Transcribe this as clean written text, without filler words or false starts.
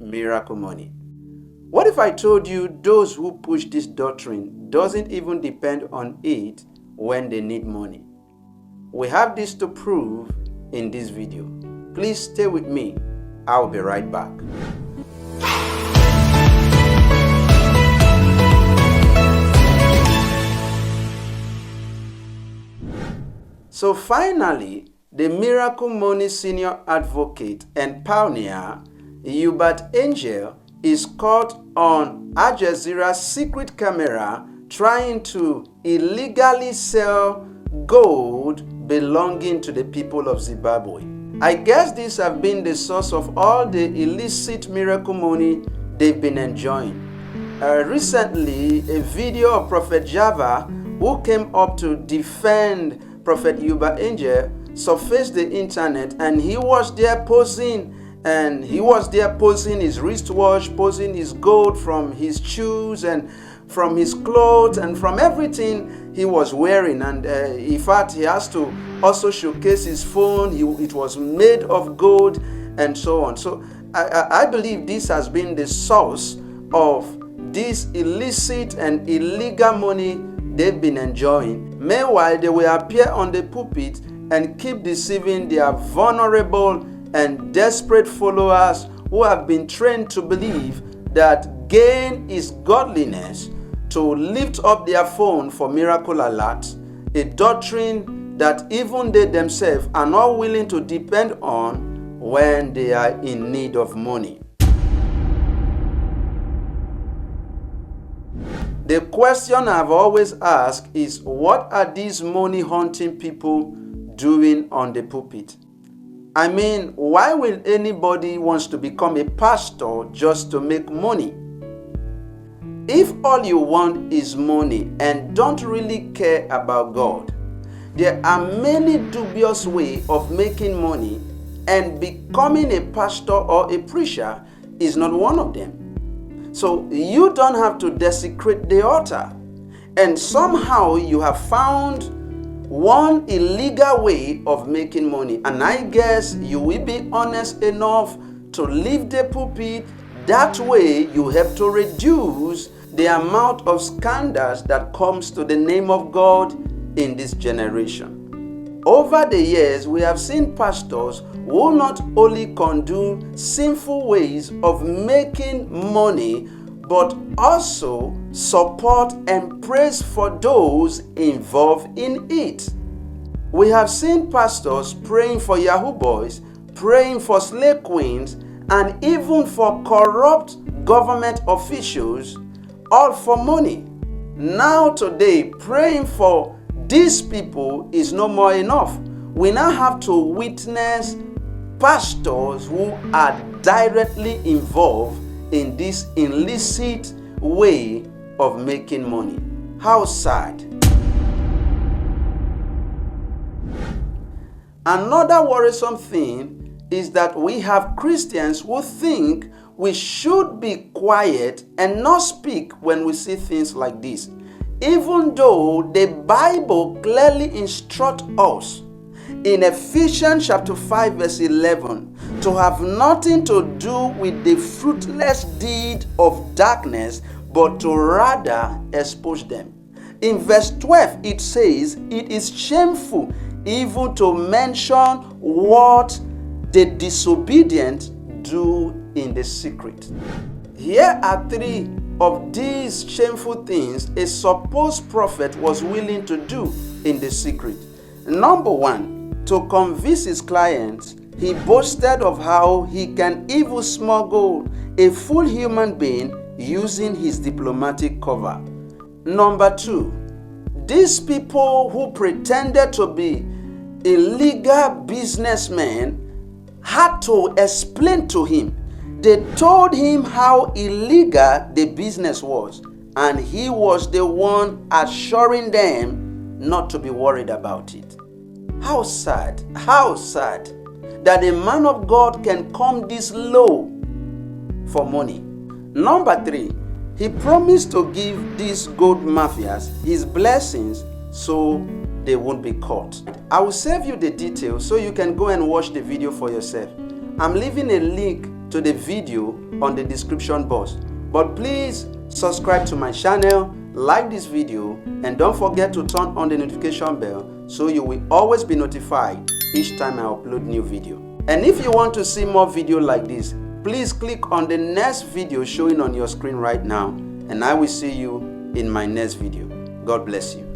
miracle money. What if I told you those who push this doctrine doesn't even depend on it when they need money? We have this to prove in this video. Please stay with me. I'll be right back. So finally, the miracle money senior advocate and pioneer, Uebert Angel, is caught on Aljazeera's secret camera trying to illegally sell gold belonging to the people of Zimbabwe. I guess these have been the source of all the illicit miracle money they've been enjoying. Recently, a video of Prophet Java, who came up to defend Prophet Uebert Angel, surfaced the internet, and he was there posing his wristwatch, posing his gold from his shoes and from his clothes and from everything he was wearing. And in fact, he has to also showcase his phone. It was made of gold and so on. So I believe this has been the source of this illicit and illegal money they've been enjoying. Meanwhile, they will appear on the pulpit and keep deceiving their vulnerable and desperate followers who have been trained to believe that gain is godliness, to lift up their phone for miracle alerts, a doctrine that even they themselves are not willing to depend on when they are in need of money. The question I've always asked is, what are these money-hunting people doing on the pulpit? I mean, why will anybody wants to become a pastor just to make money? If all you want is money and don't really care about God, there are many dubious ways of making money, and becoming a pastor or a preacher is not one of them. So you don't have to desecrate the altar. And somehow you have found one illegal way of making money. And I guess you will be honest enough to leave the pulpit. That way you have to reduce the amount of scandals that comes to the name of God in this generation. Over the years, we have seen pastors who not only condone sinful ways of making money, but also support and praise for those involved in it. We have seen pastors praying for Yahoo boys, praying for slave queens, and even for corrupt government officials, all for money. Now today, praying for these people is no more enough. We now have to witness pastors who are directly involved in this illicit way of making money. How sad. Another worrisome thing is that we have Christians who think we should be quiet and not speak when we see things like this, even though the Bible clearly instructs us in Ephesians chapter 5 verse 11 to have nothing to do with the fruitless deed of darkness, but to rather expose them. In verse 12 it says, it is shameful even to mention what the disobedient do in the secret. Here are three of these shameful things a supposed prophet was willing to do in the secret. Number one, to convince his clients, he boasted of how he can even smuggle a full human being using his diplomatic cover. Number two, these people who pretended to be illegal businessmen had to explain to him. They told him how illegal the business was, and he was the one assuring them not to be worried about it. How sad that a man of God can come this low for money. Number three, he promised to give these gold mafias his blessings so they won't be caught. I will save you the details so you can go and watch the video for yourself. I'm leaving a link to the video on the description box. But please subscribe to my channel, like this video, and don't forget to turn on the notification bell so you will always be notified each time I upload new video. And if you want to see more videos like this, please click on the next video showing on your screen right now, and I will see you in my next video. God bless you.